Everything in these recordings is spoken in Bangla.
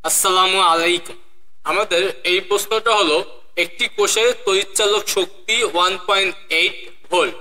আসসালামু আলাইকুম। আমাদের এই প্রশ্নটা হলো, একটি কোষের তড়িৎচালক শক্তি 1.8 ভোল্ট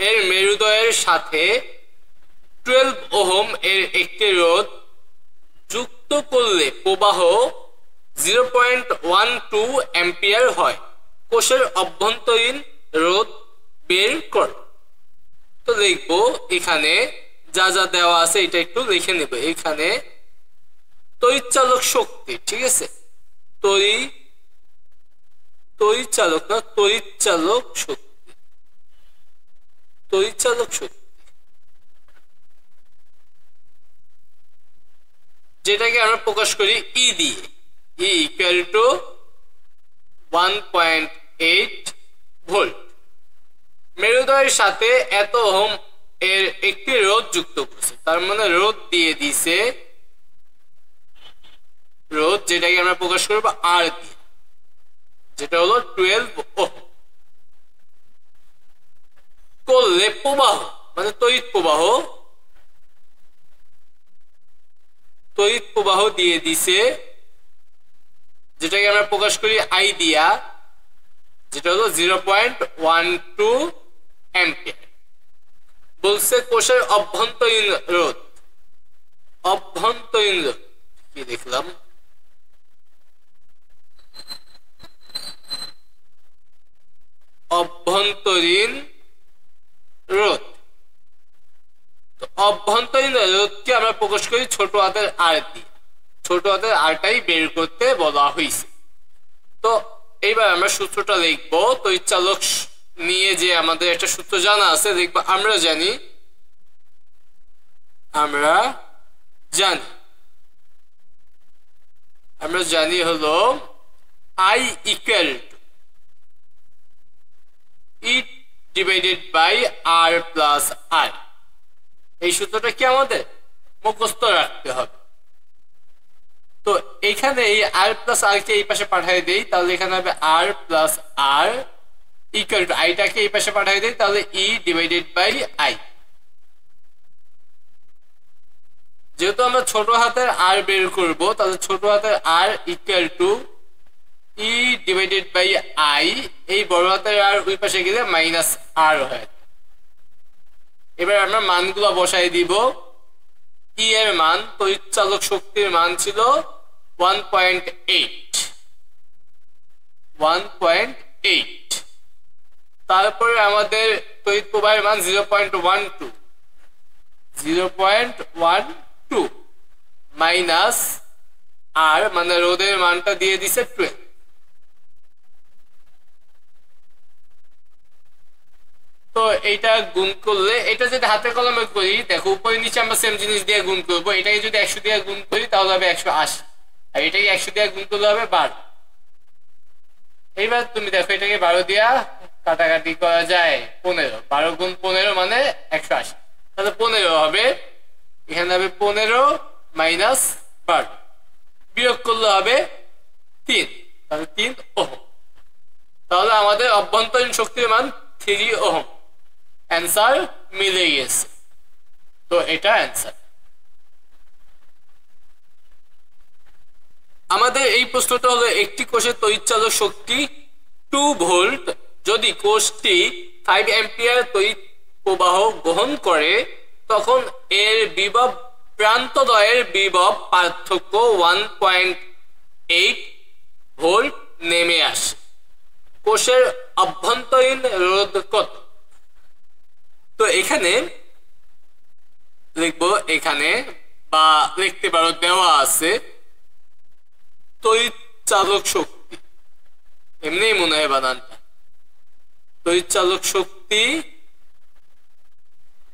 এর মেরুদয়ের সাথে 12 ওহম এর একটি রোধ যুক্ত করলে প্রবাহ 0.12 অ্যাম্পিয়ার হয়। কোষের অভ্যন্তরীণ রোধ বের কর। তো লিখবো এখানে যা যা দেওয়া আছে এটা একটু লিখে নেব। এখানে তড়িৎচালক শক্তি, ঠিক আছে, তড়িৎচালক না তড়িৎচালক শক্তি, তড়িৎচালক শক্তি যেটাকে আমরা প্রকাশ করি ই দিয়ে, ই ইকুয়াল টু 1.8 ভোল্ট। মেরুদয়ের সাথে এত ওহম এর একটি রোধ যুক্ত করছে, তার মানে রোধ দিয়ে দিছে, রোধ যেটাকে আমরা প্রকাশ করবো আর দিয়ে, যেটা হলো 12 ওহম। করলে প্রবাহ মানে তড়িৎ প্রবাহ দিয়ে দিছে, যেটাকে আমরা প্রকাশ করি আই দিয়া, যেটা হলো 0.12 অ্যাম্পিয়ার। বলছে কোষের অভ্যন্তরীণ রোধ, অভ্যন্তরীণ রোধ কি দেখলাম, অভ্যন্তরীণ রোধ। তো অভ্যন্তরীণ রোধকে আমরা প্রকাশ করি ছোট হাতের আর দিয়ে, ছোট হাতের আরটাই বের করতে বলা হয়েছে। তো এইবার আমরা সূত্রটা লিখবো। তড়িৎচালক নিয়ে যে আমাদের একটা সূত্র জানা আছে, দেখবো আমরা জানি হলো I equal to E divided by R plus I। এই সূত্রটা কি আমাদের মুখস্থ রাখতে হবে। তো এখানে এই R plus R কে এই পাশে পাঠিয়ে দেই, তাহলে এখানে হবে R plus R equal to আইটাকে এই পাশে পাঠিয়ে দেই, তাহলে E ডিভাইডেড বাই I। যেহেতু আমরা ছোট হাতের আর বের করব, তাহলে ছোট হাতের r equal to E divided by I, এই বড় হাতের আর ওই পাশে গেলে মাইনাস আর হয়। এবার আমরা মানগুলো বসাই দিব। ই এর মান, তড়িৎচালক শক্তির মান ছিল 1.8। তারপরে আমাদের তড়িৎ প্রবাহের মান 0.12 মাইনাস আর মানে রোধের মানটা দিয়ে দিছে 12। তো এইটা গুণ করলে, এটা যদি হাতে কলমে করি, দেখো উপরে নিচে আমরা সেম জিনিস দিয়ে গুণ করবো। এটাকে যদি 100 দিয়ে গুণ করি তাহলে হবে 180, আর এটাকে 100 দিয়ে গুণ করলে হবে 12। এইবার তুমি দেখো এটাকে 12 দিয়া কাটাকাটি করা যায় 15, 12 গুণ 15 মানে 180, তাহলে 15 হবে। এখানে হবে 15 মাইনাস 12, বিয়োগ করলে হবে 3, তাহলে 3 ওহম। তাহলে আমাদের অভ্যন্তরীণ শক্তির মান 3 ওহম। অ্যান্সার মিলে গেছে। তো এটা অ্যান্সার। আমাদের এই প্রশ্নটা হলো, একটি কোষের তড়িৎচালক শক্তি 2 ভোল্ট যদি কোষটি 5 অ্যাম্পিয়ার তড়িৎ প্রবাহ গ্রহণ করে, তখন এর বিভব প্রান্তদ্বয়ের বিভব পার্থক্য 1.8 ভোল্ট নেমে আসে। কোষের অভ্যন্তরীণ রোধ কত? তো এখানে লিখবো, এখানে বা লিখতে পারো দেওয়া আছে তড়িৎচালক শক্তি, এমনি মনে হয় বানানটা, তড়িৎচালক শক্তি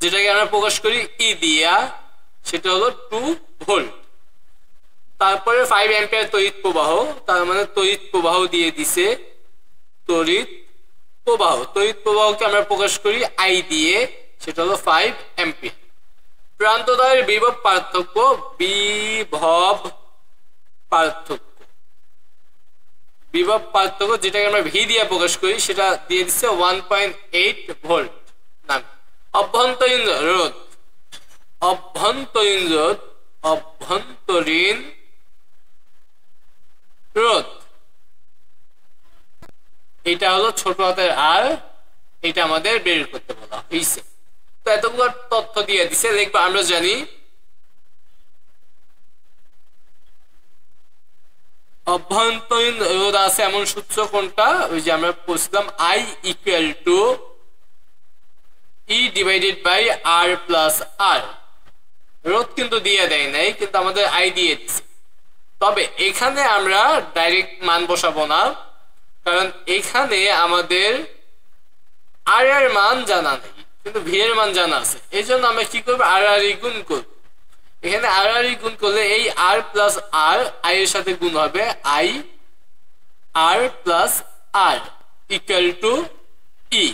যেটাকে আমরা প্রকাশ করি ই দিয়া, সেটা হলো 2 ভোল্ট। তারপরে 5 অ্যাম্পিয়ার তড়িৎ প্রবাহ, তার মানে তড়িৎ প্রবাহ দিয়ে দিছে, তড়িৎ প্রবাহকে আমরা প্রকাশ করি আই দিয়ে, সেটা হলো 5 অ্যাম্পিয়ার। প্রান্তদ্বয়ের বিভব পার্থক্য যেটাকে আমরা ভি দিয়ে প্রকাশ করি, সেটা দিয়ে দিচ্ছে 1.8 ভোল্ট নাম। অভ্যন্তরীণ রোধ রোধ, এটা হলো ছোট হাতের আর, এটা আমাদের বের করতে বলা হয়েছে। তো এতগুলো তথ্য দিয়ে দিছে, দেখবো আমরা জানি অভ্যন্তরীণ রোধ আছে এমন সূত্র কোনটা, ওই যে আমরা বলছিলাম I equal to E divided by R plus R। রোধ কিন্তু দিয়ে দেয় নাই, কিন্তু আমাদের I দিয়ে দিচ্ছে। তবে এখানে আমরা ডাইরেক্ট মান বসাবো না, কারণ এখানে আমাদের R এর মান জানা নেই, কিন্তু V এর মান জানা আছে। এই জন্য আমরা কি করবো, আর আর গুণ করবো। এখানে আর আর গুণ করলে এই আর প্লাস আর আই এর সাথে গুণ হবে, I R plus r equal to E.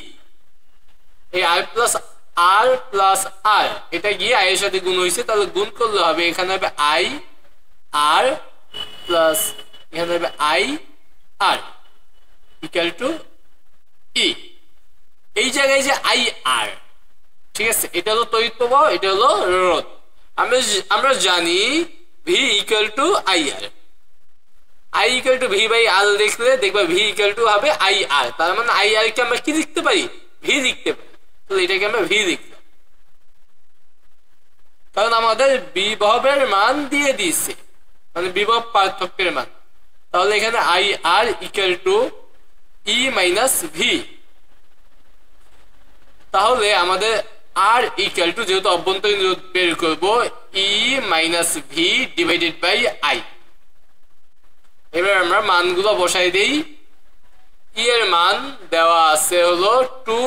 এই আর প্লাস আর এটা গিয়ে আই এর সাথে গুণ হয়েছে, তাহলে গুণ করলে হবে এখানে হবে আই আর প্লাস এখানে হবে I R equal to E. এই জায়গায় যে আই আর, ঠিক আছে, এটা হলো তড়িৎ প্রবাহ, এটা হলো রোধ। আমরা জানি V equal to I R, I equal to V by R লিখলে দেখবা ভি ইকুয়াল টু হবে আই আর, তার মানে আই আর কে আমরা কি লিখতে পারি, ভি লিখতে পারি। তো এটাকে আমরা ভি লিখলাম, কারণ আমাদের বিভবের মান দিয়ে দিয়েছে, মানে বিভব পার্থক্যের মান। তাহলে এখানে I R equal to E minus V. তাহলে আমাদের আর ইকুয়াল টু, যেহেতু অভ্যন্তরীণ রোধ বের করবো, E minus V divided by I. এবার আমরা মানগুলো বসাই দেই। ই এর মান দেওয়া আছে হলো 2,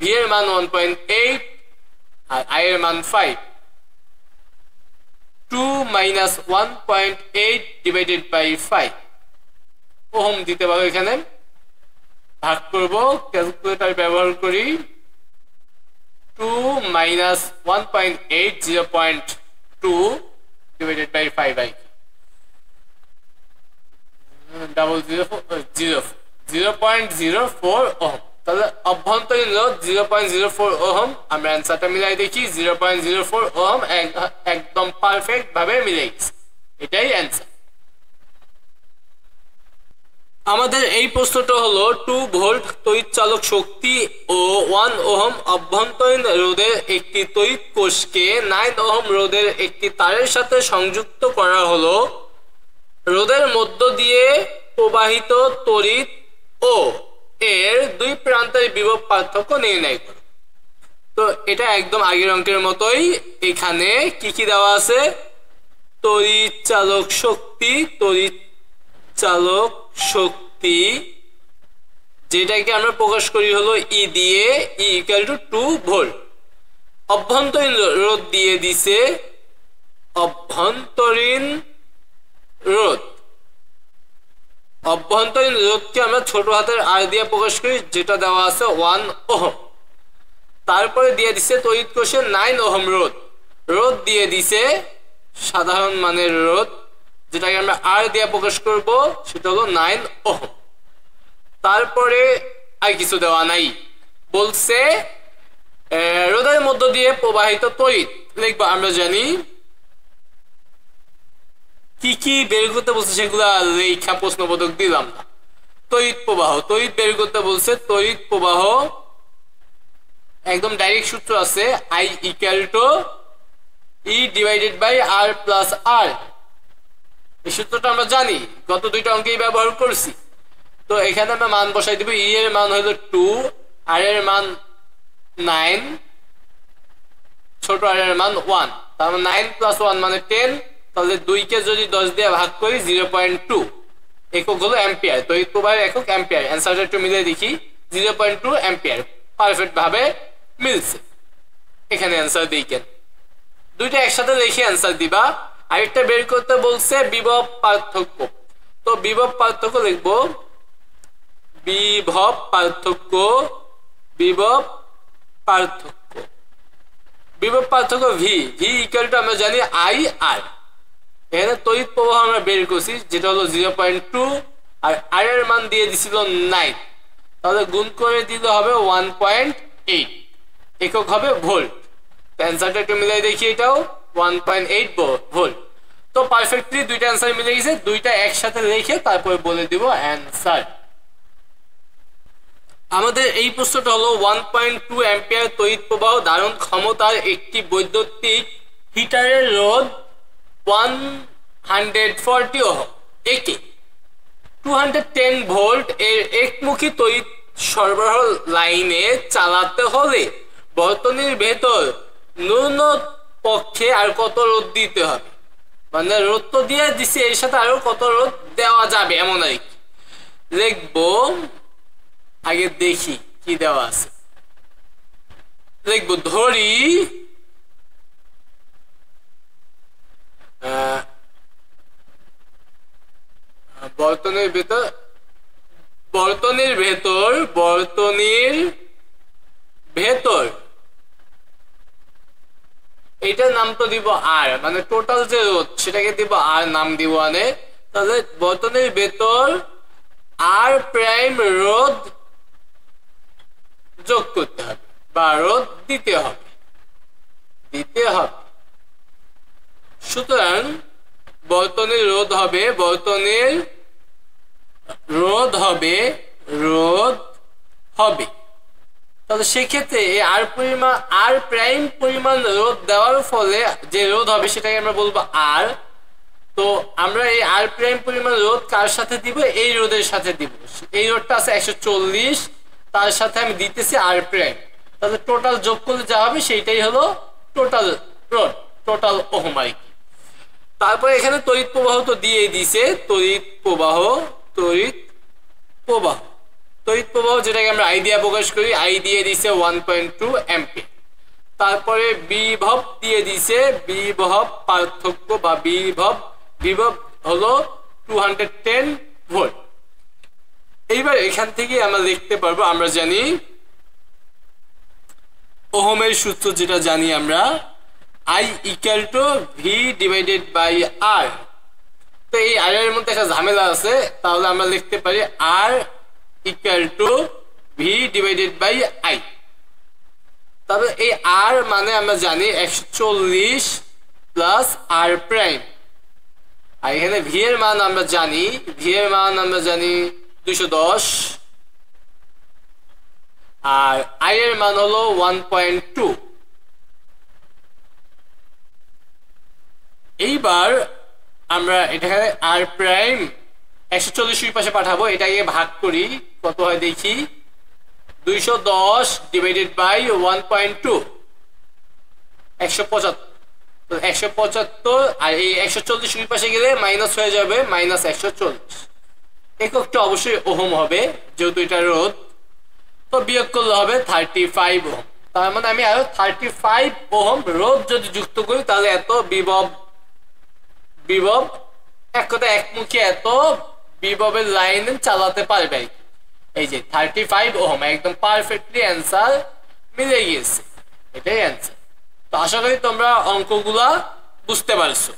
ভি এর মান 1.8 আর আই এর মান 5। 2 মাইনাস 1.8 ডিভাইডেড বাই 5 ওহম দিতে পারবো। এখানে ভাগ করবো, ক্যালকুলেটর ব্যবহার করি। 2 minus 1.8 0.2 divided by 5 by 0.04 ohm. তাহলে অভ্যন্তরীণ রোধ 0.04 ওহম। আমরা অ্যান্সারটা মিলাই দেখি, 0.04 ওহম একদম পারফেক্ট ভাবে মিলে গেছে, এটাই অ্যান্সার। আমাদের এই প্রশ্নটা হলো 2 ভোল্ট তড়িৎ চালক শক্তি ও 1 ওহম অভ্যন্তরীণ রোধের একটি তড়িৎ কোষকে 9 ওহম রোধের একটি তারের সাথে সংযুক্ত করা হলো। রোধের মধ্য দিয়ে প্রবাহিত তড়িৎ ও এর দুই প্রান্তের বিভব পার্থক্য নির্ণয় করো। তো এটা একদম আগের অঙ্কের মতোই। এখানে কি কি দেওয়া আছে, তড়িৎ চালক শক্তি যেটাকে আমরা প্রকাশ করি হলো ই দিয়ে, ই ইকুয়াল টু 2 ভোল্ট। অভ্যন্তরীণ রোধ দিয়ে দিছে, অভ্যন্তরীণ রোধকে আমরা ছোট হাতের আর দিয়ে প্রকাশ করি, যেটা দেওয়া আছে 1 ওহম। তারপরে দিয়ে দিছে তড়িৎ কোষের 9 ওহম রোধ দিয়ে দিছে সাধারণ মানের রোধ, যেটাকে আমরা আর দিয়ে প্রকাশ করব, সেটা হলো 9 ওহম। তারপরে আর কিছু দেওয়া নাই, বলছে রোধের মধ্য দিয়ে প্রবাহিত তড়িৎ লিখবা। আমরা জানি কি কি বের করতে বলছে, সেগুলা লেখা প্রশ্নবোধক দিলাম না। তড়িৎ বের করতে বলছে। তড়িৎ প্রবাহ একদম ডাইরেক্ট সূত্র আছে, I equal to E divided by R plus r. এই সূত্রটা আমরা জানি, গত দুইটা অঙ্কেই ব্যবহার করছি। তো এখানে আমরা মান বসাই দিব। ই এর মান হলো 2, আর এর মান 9, ছোট আর এর মান 1। তার মানে 9 প্লাস 1 মানে 10। তাহলে 2 কে যদি 10 দিয়ে ভাগ করি 0.2, একক হলো অ্যাম্পিয়ার। তড়িৎ প্রবাহের একক অ্যাম্পিয়ার। অ্যান্সারটা একটু মিলে দেখি, 0.2 অ্যাম্পিয়ার পারফেক্ট ভাবে মিলছে। এখানে অ্যান্সার দিই কেন, দুইটা একসাথে লিখে অ্যান্সার দিবা। আরেকটা বের করতে বলছে বিভব পার্থক্য। তো বিভব পার্থক্য লিখবো, বিভব পার্থক্য ভি ইকুয়াল টু আমরা জানি আই আর। এখানে তড়িৎ প্রবাহ আমরা বের করছি, যেটা হলো 0.2, আর আর এর মান দিয়ে দিছিল 9। তাহলে গুণ করে দিলে হবে 1.8, একক হবে ভোল্ট। অ্যান্সারটা একটু মিলাই দেখি, এটাও 1.8 ভোল্ট। তো পারফেক্টলি দুইটা অ্যান্সার মিলে গেছে, দুইটা একসাথে লিখে তারপরে বলে দিব অ্যান্সার। আমাদের এই প্রশ্নটা হলো 1.2 অ্যাম্পিয়ার তড়িৎ প্রবাহ ধারণ ক্ষমতার একটি বৈদ্যুতিক হিটারের রোধ 140 ওহম একে 210 ভোল্ট এর একমুখী তড়িৎ সরবরাহ লাইনে চালাতে হলে বর্তনীর ভেতর ন্যূন পক্ষে আর কত রোধ দিতে হবে, মানে রোধ তো দিয়ে দিছি, এর সাথে আরো কত রোধ দেওয়া যাবে এমন আর কি লিখবো। আগে দেখি কি দেওয়া আছে, লিখবো ধরি বর্তনীর ভেতর এইটার নাম তো দিব আর, মানে টোটাল যে রোধ সেটাকে দিব আর নাম দিব আনে। তাহলে বর্তনীর ভেতর আর প্রাইম রোধ যোগ করতে হবে বা রোধ দিতে হবে। সুতরাং বর্তনীর রোধ হবে তাহলে সেক্ষেত্রে আর প্রাইম পরিমাণ রোধ দেওয়ার ফলে যে রোধ হবে সেটাকে আমরা বলবো আর। তো আমরা এই আর প্রাইম পরিমাণ রোধ কার সাথে দিব, এই রোধের সাথে দিব। এই রোধটা আছে 140, তার সাথে আমি দিতেছি আর প্রাইম, তাহলে টোটাল যোগ করলে যা হবে সেইটাই হলো টোটাল রোধ, টোটাল ওহম আর কি। তারপরে এখানে তড়িৎ প্রবাহ তো দিয়ে দিছে, তড়িৎ প্রবাহ যেটাকে আমরা আই দিয়ে প্রকাশ করি, আই দিয়ে দিছে 1.2 অ্যাম্পিয়ার। তারপরে বিভব দিয়ে দিছে, বিভব পার্থক্য বা বিভব হলো 210 ভোল্ট। এইবার এখান থেকে আমরা লিখতে পারবো, আমরা জানি ওহমের সূত্র যেটা জানি আমরা, I equal to V divided by R। তো এই আর এর মধ্যে একটা ঝামেলা আছে, তাহলে আমরা লিখতে পারি R equal to V divided by I। তবে এই R মানে আমরা জানি 140 প্লাস R প্রাইম, আর এখানে V এর মান আমরা জানি 210, আর I এর মান হলো 1.2। এইবার আমরা এটাকে আর প্রাইম 140 ওই পাশে পাঠাবো, এটাকে ভাগ করি কত হয় দেখি, 210 ডিভাইডেড বাই 1.2 175। তো 175 আর এই 140 ওই পাশে গেলে মাইনাস হয়ে যাবে, মাইনাস 140। এককটা অবশ্যই ওহম হবে যেহেতু এটা রোধ, তো বিয়োগ করলে হবে 35 ওহম। তার মানে আমি আরো 35 ওহম রোধ যদি যুক্ত করি তাহলে এত বিভব এক কথা একমুখী এত বিভবের লাইন চালাতে পারবে। এই যে 35 ওহম একদম পারফেক্টলি অ্যান্সার মিলে গিয়েছে, এটাই অ্যান্সার। তো আশা করি তোমরা অঙ্কগুলা বুঝতে পারছো।